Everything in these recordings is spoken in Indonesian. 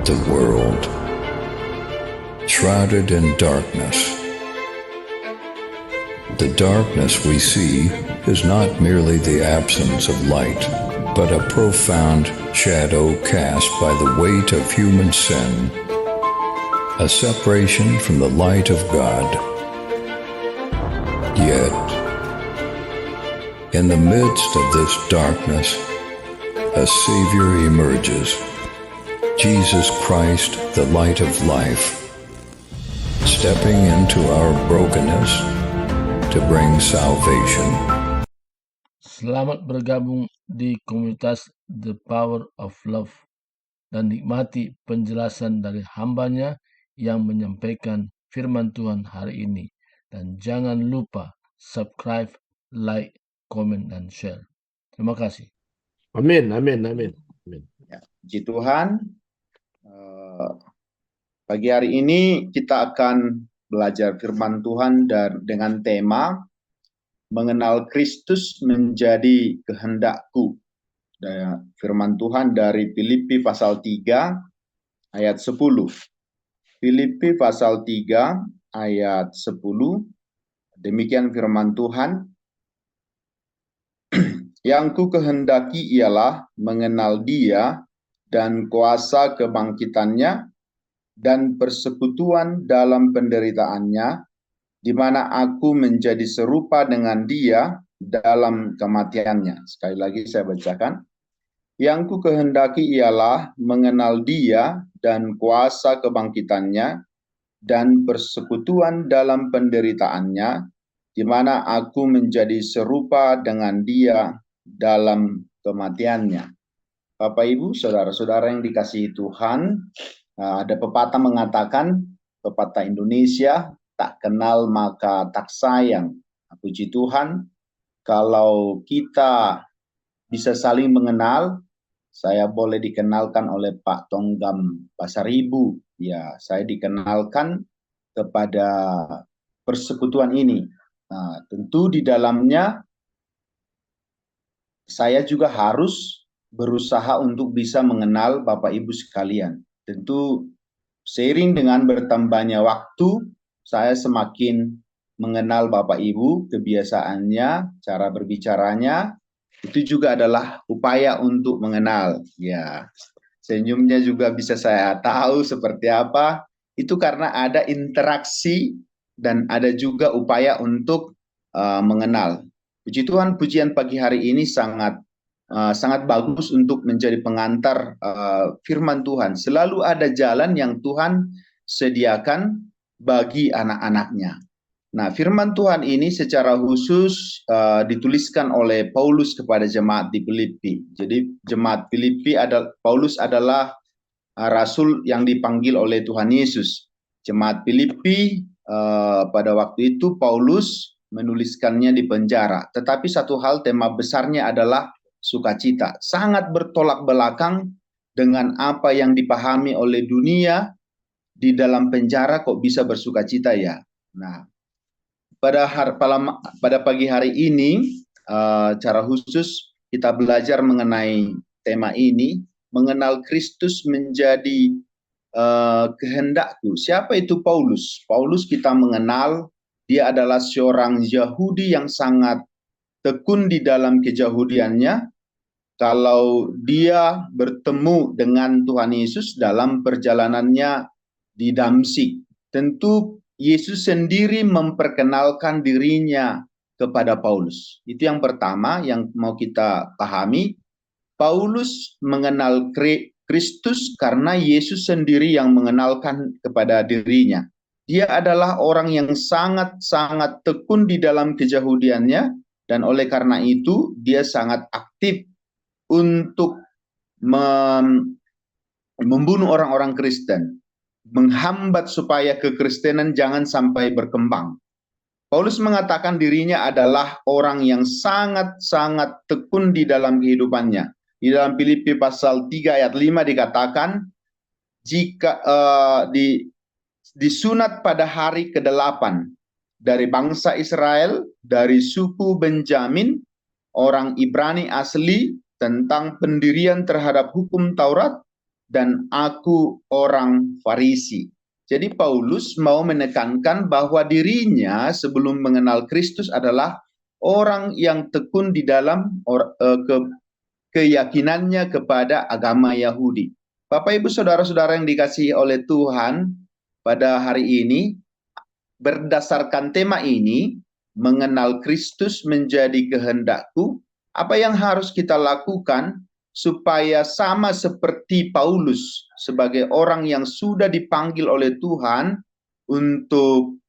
the world, shrouded in darkness. The darkness we see is not merely the absence of light, but a profound shadow cast by the weight of human sin, a separation from the light of God. Yet, in the midst of this darkness, a Savior emerges, Jesus Christ, the light of life, stepping into our brokenness to bring salvation. Selamat bergabung di komunitas The Power of Love dan nikmati penjelasan dari hambanya yang menyampaikan firman Tuhan hari ini. Dan jangan lupa subscribe, like, komen, dan share. Terima kasih. Amin, amin, amin. Ya, puji Tuhan. Pagi hari ini kita akan belajar firman Tuhan dengan tema mengenal Kristus menjadi kehendakku. Firman Tuhan dari Filipi pasal 3 ayat 10. Filipi pasal 3 ayat 10. Demikian firman Tuhan. Yang ku kehendaki ialah mengenal Dia dan kuasa kebangkitannya dan persekutuan dalam penderitaannya, di mana aku menjadi serupa dengan Dia dalam kematiannya. Sekali lagi saya bacakan. Yang ku kehendaki ialah mengenal Dia dan kuasa kebangkitannya dan persekutuan dalam penderitaannya, di mana aku menjadi serupa dengan Dia dalam kematiannya. Bapak, Ibu, saudara-saudara yang dikasihi Tuhan, ada pepatah mengatakan, pepatah Indonesia, tak kenal maka tak sayang. Puji Tuhan, kalau kita bisa saling mengenal, saya boleh dikenalkan oleh Pak Tonggam Pasaribu. Ya, saya dikenalkan kepada persekutuan ini. Nah, tentu di dalamnya saya juga harus berusaha untuk bisa mengenal Bapak Ibu sekalian. Tentu seiring dengan bertambahnya waktu, saya semakin mengenal Bapak Ibu, kebiasaannya, cara berbicaranya, itu juga adalah upaya untuk mengenal. Ya, senyumnya juga bisa saya tahu seperti apa. Itu karena ada interaksi dan ada juga upaya untuk mengenal. Puji Tuhan, pujian pagi hari ini sangat bagus untuk menjadi pengantar firman Tuhan. Selalu ada jalan yang Tuhan sediakan bagi anak-anaknya. Nah, firman Tuhan ini secara khusus dituliskan oleh Paulus kepada jemaat di Filipi. Jadi jemaat Filipi Paulus adalah rasul yang dipanggil oleh Tuhan Yesus. Jemaat Filipi pada waktu itu Paulus menuliskannya di penjara. Tetapi satu hal, tema besarnya adalah sukacita. Sangat bertolak belakang dengan apa yang dipahami oleh dunia. Di dalam penjara kok bisa bersukacita ya. Nah, pada pagi hari ini, cara khusus kita belajar mengenai tema ini, mengenal Kristus menjadi kehendakku. Siapa itu Paulus? Paulus kita mengenal, dia adalah seorang Yahudi yang sangat tekun di dalam keyahudiannya. Kalau dia bertemu dengan Tuhan Yesus dalam perjalanannya di Damsyik, tentu Yesus sendiri memperkenalkan dirinya kepada Paulus. Itu yang pertama yang mau kita pahami. Paulus mengenal Kristus karena Yesus sendiri yang mengenalkan kepada dirinya. Dia adalah orang yang sangat-sangat tekun di dalam keyahudiannya, dan oleh karena itu dia sangat aktif untuk membunuh orang-orang Kristen, menghambat supaya kekristenan jangan sampai berkembang. Paulus mengatakan dirinya adalah orang yang sangat-sangat tekun di dalam kehidupannya. Di dalam Filipi pasal 3 ayat 5 dikatakan, jika disunat pada hari ke-8 dari bangsa Israel, dari suku Benjamin, orang Ibrani asli, tentang pendirian terhadap hukum Taurat, dan aku orang Farisi. Jadi Paulus mau menekankan bahwa dirinya sebelum mengenal Kristus adalah orang yang tekun di dalam keyakinannya kepada agama Yahudi. Bapak Ibu saudara-saudara yang dikasihi oleh Tuhan, pada hari ini berdasarkan tema ini, mengenal Kristus menjadi kehendakku, apa yang harus kita lakukan supaya sama seperti Paulus sebagai orang yang sudah dipanggil oleh Tuhan untuk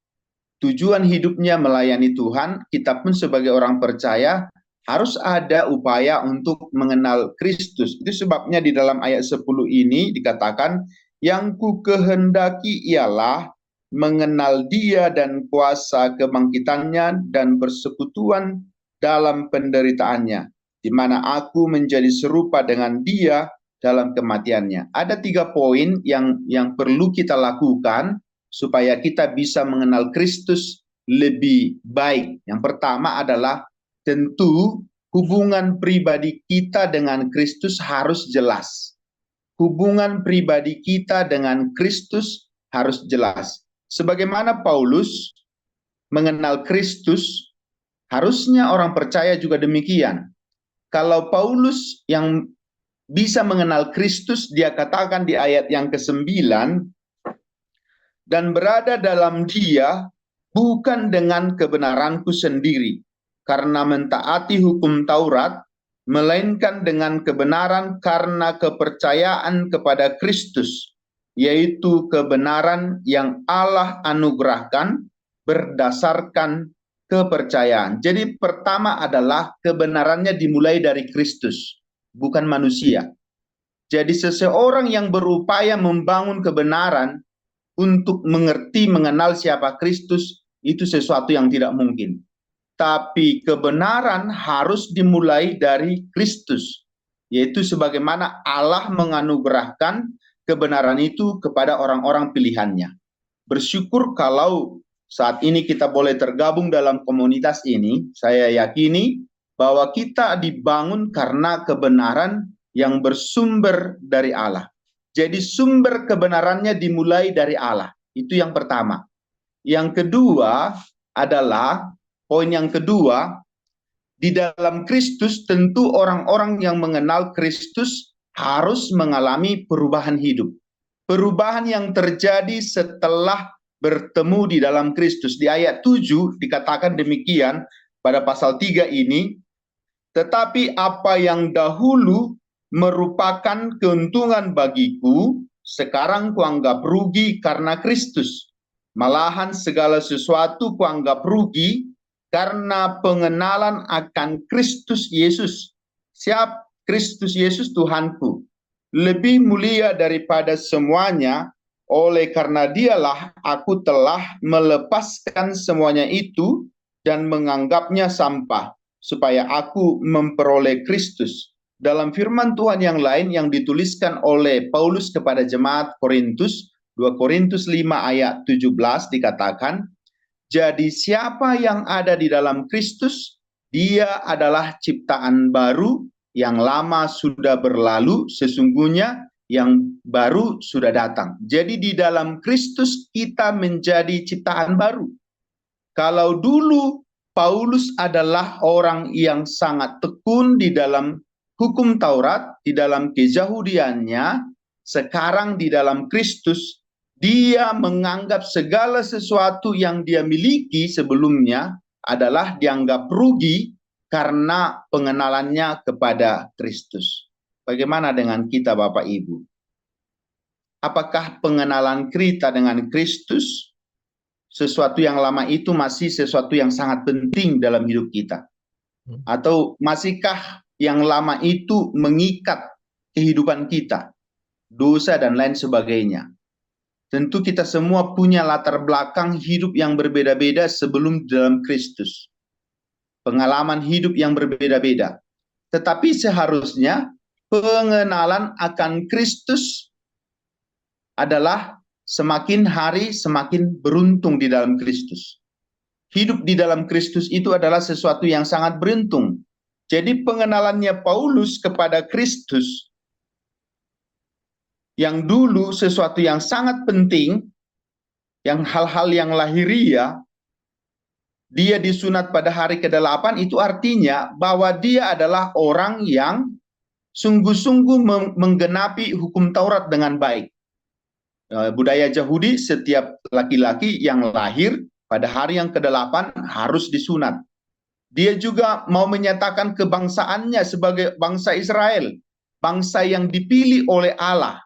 tujuan hidupnya melayani Tuhan, kita pun sebagai orang percaya harus ada upaya untuk mengenal Kristus. Itu sebabnya di dalam ayat 10 ini dikatakan, yang ku kehendaki ialah mengenal Dia dan kuasa kebangkitannya dan persekutuan dalam penderitaannya, di mana aku menjadi serupa dengan Dia dalam kematiannya. Ada 3 poin yang perlu kita lakukan supaya kita bisa mengenal Kristus lebih baik. Yang pertama adalah tentu hubungan pribadi kita dengan Kristus harus jelas. Hubungan pribadi kita dengan Kristus harus jelas. Sebagaimana Paulus mengenal Kristus, harusnya orang percaya juga demikian. Kalau Paulus yang bisa mengenal Kristus, dia katakan di ayat yang ke-9, dan berada dalam Dia bukan dengan kebenaranku sendiri, karena mentaati hukum Taurat, melainkan dengan kebenaran karena kepercayaan kepada Kristus, yaitu kebenaran yang Allah anugerahkan berdasarkan kepercayaan. Jadi pertama adalah kebenarannya dimulai dari Kristus, bukan manusia. Jadi seseorang yang berupaya membangun kebenaran untuk mengerti, mengenal siapa Kristus, itu sesuatu yang tidak mungkin. Tapi kebenaran harus dimulai dari Kristus, yaitu sebagaimana Allah menganugerahkan kebenaran itu kepada orang-orang pilihannya. Bersyukur kalau saat ini kita boleh tergabung dalam komunitas ini. Saya yakini bahwa kita dibangun karena kebenaran yang bersumber dari Allah. Jadi sumber kebenarannya dimulai dari Allah. Itu yang pertama. Yang kedua adalah, poin yang kedua, di dalam Kristus tentu orang-orang yang mengenal Kristus harus mengalami perubahan hidup. Perubahan yang terjadi setelah bertemu di dalam Kristus. Di ayat 7 dikatakan demikian pada pasal 3 ini, tetapi apa yang dahulu merupakan keuntungan bagiku, sekarang kuanggap rugi karena Kristus. Malahan segala sesuatu kuanggap rugi karena pengenalan akan Kristus Yesus. Siap Kristus Yesus Tuhanku, lebih mulia daripada semuanya, oleh karena Dialah aku telah melepaskan semuanya itu dan menganggapnya sampah, supaya aku memperoleh Kristus. Dalam firman Tuhan yang lain yang dituliskan oleh Paulus kepada jemaat Korintus, 2 Korintus 5 ayat 17 dikatakan, jadi siapa yang ada di dalam Kristus, dia adalah ciptaan baru, yang lama sudah berlalu, sesungguhnya yang baru sudah datang. Jadi di dalam Kristus kita menjadi ciptaan baru. Kalau dulu Paulus adalah orang yang sangat tekun di dalam hukum Taurat, di dalam keyahudiannya, sekarang di dalam Kristus, dia menganggap segala sesuatu yang dia miliki sebelumnya adalah dianggap rugi karena pengenalannya kepada Kristus. Bagaimana dengan kita Bapak Ibu? Apakah pengenalan kita dengan Kristus, sesuatu yang lama itu masih sesuatu yang sangat penting dalam hidup kita? Atau masihkah yang lama itu mengikat kehidupan kita, dosa dan lain sebagainya? Tentu kita semua punya latar belakang hidup yang berbeda-beda sebelum dalam Kristus. Pengalaman hidup yang berbeda-beda. Tetapi seharusnya pengenalan akan Kristus adalah semakin hari semakin beruntung di dalam Kristus. Hidup di dalam Kristus itu adalah sesuatu yang sangat beruntung. Jadi pengenalannya Paulus kepada Kristus yang dulu sesuatu yang sangat penting, yang hal-hal yang lahiriah, dia disunat pada hari ke-8, itu artinya bahwa dia adalah orang yang sungguh-sungguh menggenapi hukum Taurat dengan baik. Budaya Yahudi, setiap laki-laki yang lahir pada hari yang ke-8 harus disunat. Dia juga mau menyatakan kebangsaannya sebagai bangsa Israel, bangsa yang dipilih oleh Allah.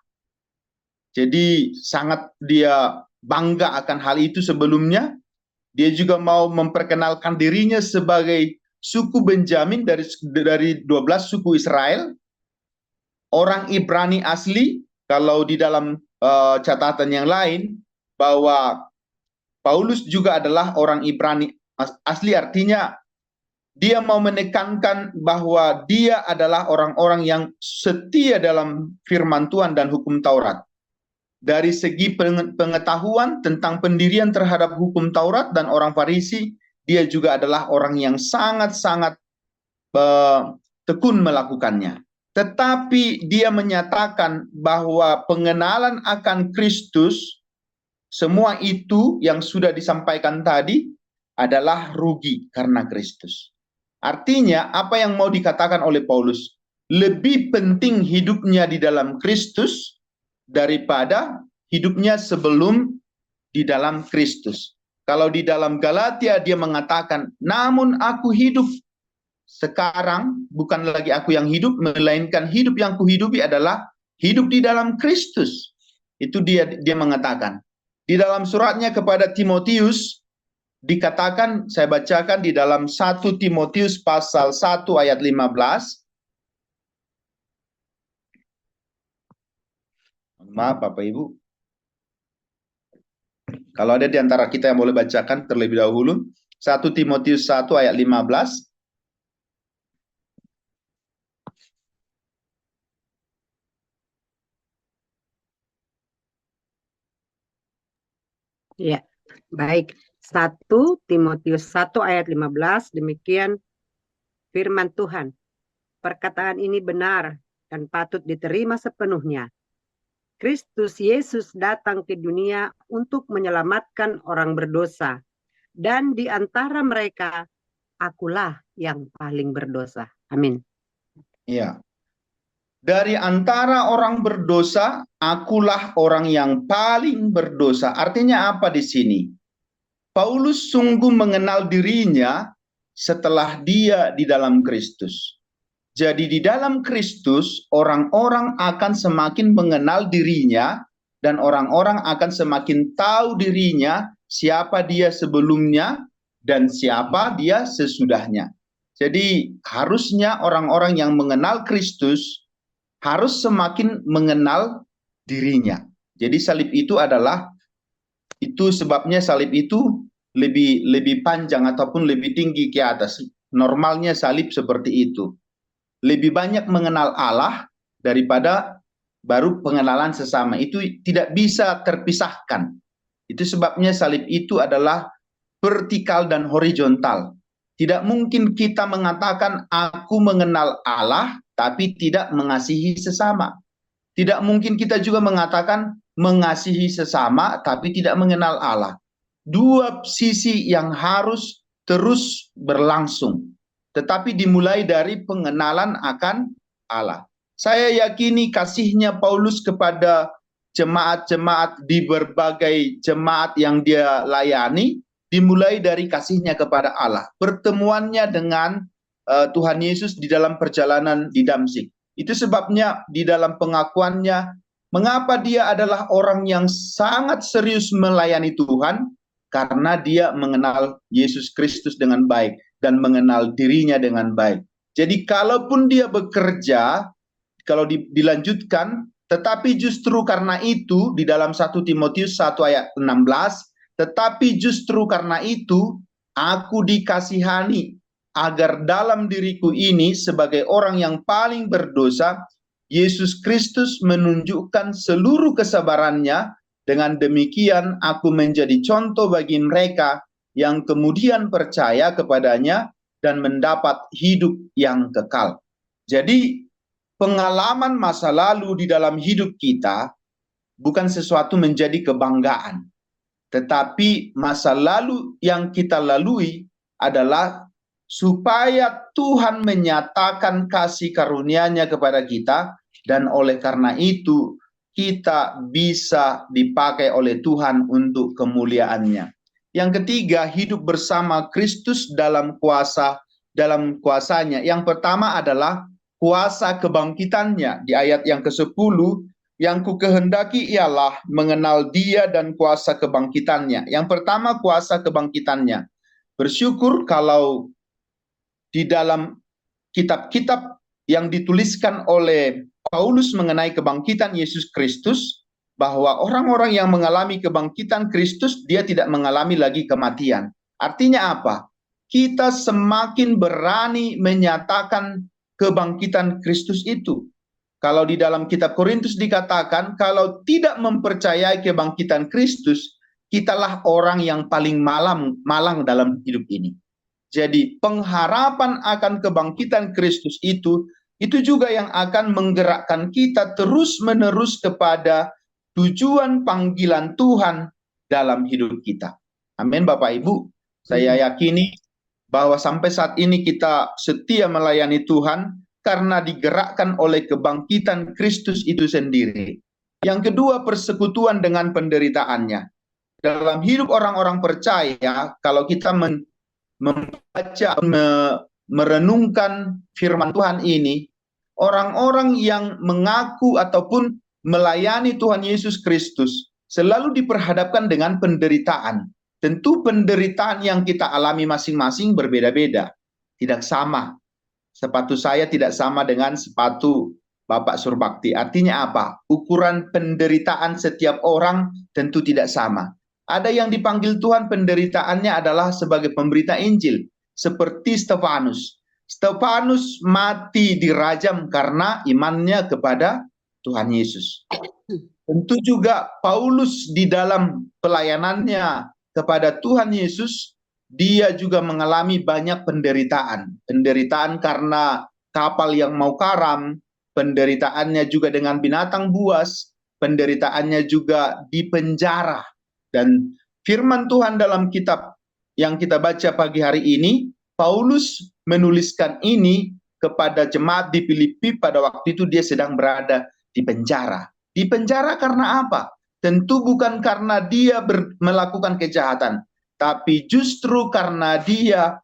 Jadi sangat dia bangga akan hal itu sebelumnya. Dia juga mau memperkenalkan dirinya sebagai suku Benjamin dari 12 suku Israel. Orang Ibrani asli, kalau di dalam catatan yang lain, bahwa Paulus juga adalah orang Ibrani asli, artinya dia mau menekankan bahwa dia adalah orang-orang yang setia dalam firman Tuhan dan hukum Taurat. Dari segi pengetahuan tentang pendirian terhadap hukum Taurat dan orang Farisi, dia juga adalah orang yang sangat-sangat tekun melakukannya. Tetapi dia menyatakan bahwa pengenalan akan Kristus, semua itu yang sudah disampaikan tadi adalah rugi karena Kristus. Artinya apa yang mau dikatakan oleh Paulus? Lebih penting hidupnya di dalam Kristus daripada hidupnya sebelum di dalam Kristus. Kalau di dalam Galatia dia mengatakan, namun aku hidup sekarang, bukan lagi aku yang hidup, melainkan hidup yang kuhidupi adalah hidup di dalam Kristus. Itu dia mengatakan. Di dalam suratnya kepada Timotius dikatakan, saya bacakan di dalam 1 Timotius pasal 1 ayat 15. Maaf Bapak Ibu. Kalau ada di antara kita yang boleh bacakan terlebih dahulu. 1 Timotius 1 ayat 15. Ya, baik. 1 Timotius 1 ayat 15, demikian firman Tuhan. Perkataan ini benar dan patut diterima sepenuhnya. Kristus Yesus datang ke dunia untuk menyelamatkan orang berdosa. Dan di antara mereka, akulah yang paling berdosa. Amin. Ya. Dari antara orang berdosa, akulah orang yang paling berdosa. Artinya apa di sini? Paulus sungguh mengenal dirinya setelah dia di dalam Kristus. Jadi di dalam Kristus, orang-orang akan semakin mengenal dirinya dan orang-orang akan semakin tahu dirinya, siapa dia sebelumnya dan siapa dia sesudahnya. Jadi harusnya orang-orang yang mengenal Kristus harus semakin mengenal dirinya. Jadi salib itu adalah, itu sebabnya salib itu lebih panjang ataupun lebih tinggi ke atas. Normalnya salib seperti itu. Lebih banyak mengenal Allah daripada baru pengenalan sesama. Itu tidak bisa terpisahkan. Itu sebabnya salib itu adalah vertikal dan horizontal. Tidak mungkin kita mengatakan aku mengenal Allah tapi tidak mengasihi sesama. Tidak mungkin kita juga mengatakan mengasihi sesama tapi tidak mengenal Allah. Dua sisi yang harus terus berlangsung. Tetapi dimulai dari pengenalan akan Allah. Saya yakini kasihnya Paulus kepada jemaat-jemaat di berbagai jemaat yang dia layani dimulai dari kasihnya kepada Allah. Pertemuannya dengan Tuhan Yesus di dalam perjalanan di Damsyik. Itu sebabnya di dalam pengakuannya, mengapa dia adalah orang yang sangat serius melayani Tuhan, karena dia mengenal Yesus Kristus dengan baik dan mengenal dirinya dengan baik. Jadi kalaupun dia bekerja, kalau dilanjutkan, tetapi justru karena itu di dalam 1 Timotius 1 ayat 16, tetapi justru karena itu aku dikasihani agar dalam diriku ini sebagai orang yang paling berdosa, Yesus Kristus menunjukkan seluruh kesabarannya. Dengan demikian aku menjadi contoh bagi mereka yang kemudian percaya kepadanya dan mendapat hidup yang kekal. Jadi pengalaman masa lalu di dalam hidup kita bukan sesuatu menjadi kebanggaan. Tetapi masa lalu yang kita lalui adalah supaya Tuhan menyatakan kasih karunia-Nya kepada kita, dan oleh karena itu kita bisa dipakai oleh Tuhan untuk kemuliaan-Nya. Yang ketiga, hidup bersama Kristus dalam kuasa-Nya. Yang pertama adalah kuasa kebangkitan-Nya. Di ayat yang ke-10, yang ku kehendaki ialah mengenal Dia dan kuasa kebangkitan-Nya. Yang pertama, kuasa kebangkitan-Nya. Bersyukur kalau di dalam kitab-kitab yang dituliskan oleh Paulus mengenai kebangkitan Yesus Kristus, bahwa orang-orang yang mengalami kebangkitan Kristus, dia tidak mengalami lagi kematian. Artinya apa? Kita semakin berani menyatakan kebangkitan Kristus itu. Kalau di dalam kitab Korintus dikatakan, kalau tidak mempercayai kebangkitan Kristus, kitalah orang yang paling malang dalam hidup ini. Jadi pengharapan akan kebangkitan Kristus itu juga yang akan menggerakkan kita terus-menerus kepada tujuan panggilan Tuhan dalam hidup kita. Amin, Bapak Ibu. Saya yakini bahwa sampai saat ini kita setia melayani Tuhan karena digerakkan oleh kebangkitan Kristus itu sendiri. Yang kedua, persekutuan dengan penderitaannya. Dalam hidup orang-orang percaya, kalau kita membaca, merenungkan firman Tuhan ini, orang-orang yang mengaku ataupun melayani Tuhan Yesus Kristus selalu diperhadapkan dengan penderitaan. Tentu penderitaan yang kita alami masing-masing berbeda-beda, tidak sama. Sepatu saya tidak sama dengan sepatu Bapak Surbakti. Artinya apa? Ukuran penderitaan setiap orang tentu tidak sama. Ada yang dipanggil Tuhan penderitaannya adalah sebagai pemberita Injil, seperti Stefanus. Stefanus mati dirajam karena imannya kepada Tuhan Yesus. Tentu juga Paulus di dalam pelayanannya kepada Tuhan Yesus, dia juga mengalami banyak penderitaan. Penderitaan karena kapal yang mau karam, penderitaannya juga dengan binatang buas, penderitaannya juga di penjara. Dan firman Tuhan dalam kitab yang kita baca pagi hari ini, Paulus menuliskan ini kepada jemaat di Filipi pada waktu itu dia sedang berada di penjara. Di penjara karena apa? Tentu bukan karena dia melakukan kejahatan, tapi justru karena dia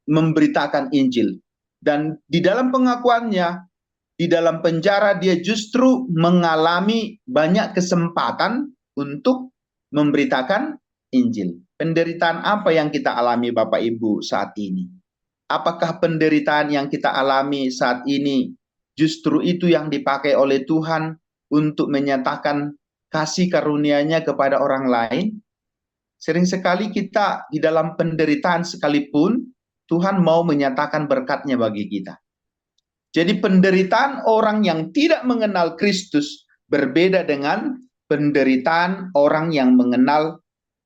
memberitakan Injil. Dan di dalam pengakuannya, di dalam penjara dia justru mengalami banyak kesempatan untuk memberitakan Injil. Penderitaan apa yang kita alami Bapak Ibu saat ini? Apakah penderitaan yang kita alami saat ini justru itu yang dipakai oleh Tuhan untuk menyatakan kasih karunia-Nya kepada orang lain? Sering sekali kita di dalam penderitaan sekalipun, Tuhan mau menyatakan berkat-Nya bagi kita. Jadi penderitaan orang yang tidak mengenal Kristus berbeda dengan penderitaan orang yang mengenal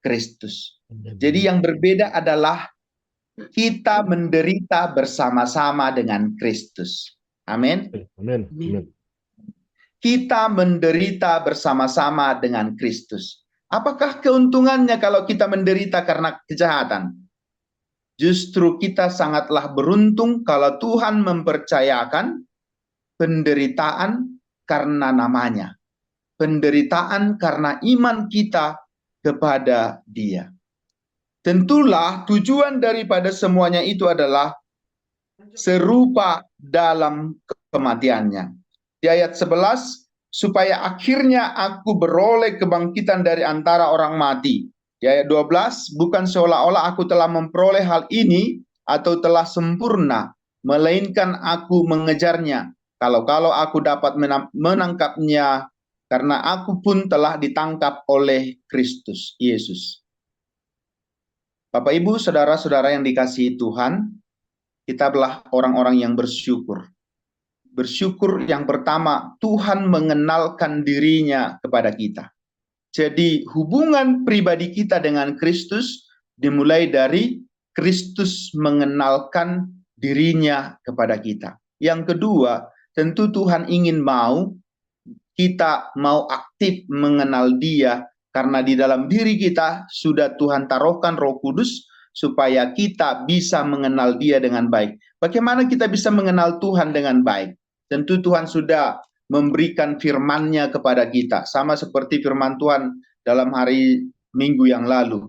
Kristus. Jadi yang berbeda adalah kita menderita bersama-sama dengan Kristus. Amin. Amin. Kita menderita bersama-sama dengan Kristus. Apakah keuntungannya kalau kita menderita karena kejahatan? Justru kita sangatlah beruntung kalau Tuhan mempercayakan penderitaan karena namanya. Penderitaan karena iman kita kepada Dia. Tentulah tujuan daripada semuanya itu adalah serupa dalam kematiannya. Di ayat 11, supaya akhirnya aku beroleh kebangkitan dari antara orang mati. Di ayat 12, bukan seolah-olah aku telah memperoleh hal ini atau telah sempurna, melainkan aku mengejarnya. Kalau aku dapat menangkapnya, karena aku pun telah ditangkap oleh Kristus Yesus. Bapak Ibu, saudara-saudara yang dikasihi Tuhan, kita adalah orang-orang yang bersyukur. Bersyukur yang pertama, Tuhan mengenalkan diri-Nya kepada kita. Jadi hubungan pribadi kita dengan Kristus dimulai dari Kristus mengenalkan diri-Nya kepada kita. Yang kedua, tentu Tuhan ingin mau kita mau aktif mengenal Dia, karena di dalam diri kita sudah Tuhan taruhkan Roh Kudus supaya kita bisa mengenal Dia dengan baik. Bagaimana kita bisa mengenal Tuhan dengan baik? Tentu Tuhan sudah memberikan firman-Nya kepada kita, sama seperti firman Tuhan dalam hari Minggu yang lalu.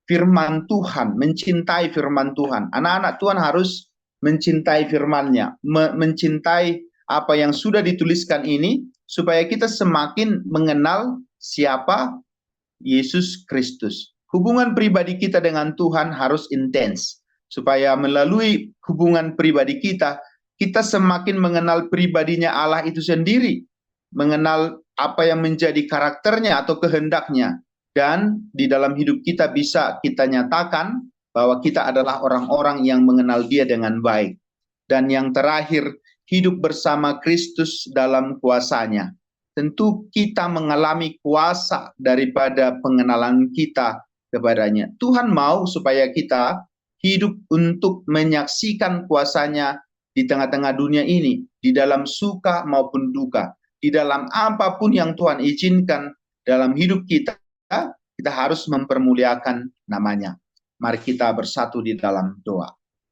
Firman Tuhan, mencintai firman Tuhan. Anak-anak Tuhan harus mencintai firman-Nya, mencintai apa yang sudah dituliskan ini, supaya kita semakin mengenal siapa Yesus Kristus. Hubungan pribadi kita dengan Tuhan harus intens, supaya melalui hubungan pribadi kita, kita semakin mengenal pribadinya Allah itu sendiri, mengenal apa yang menjadi karakternya atau kehendaknya, dan di dalam hidup kita bisa kita nyatakan bahwa kita adalah orang-orang yang mengenal Dia dengan baik. Dan yang terakhir, hidup bersama Kristus dalam kuasa-Nya. Tentu kita mengalami kuasa daripada pengenalan kita kepadanya. Tuhan mau supaya kita hidup untuk menyaksikan kuasa-Nya di tengah-tengah dunia ini, di dalam suka maupun duka, di dalam apapun yang Tuhan izinkan dalam hidup kita, kita harus mempermuliakan namanya. Mari kita bersatu di dalam doa.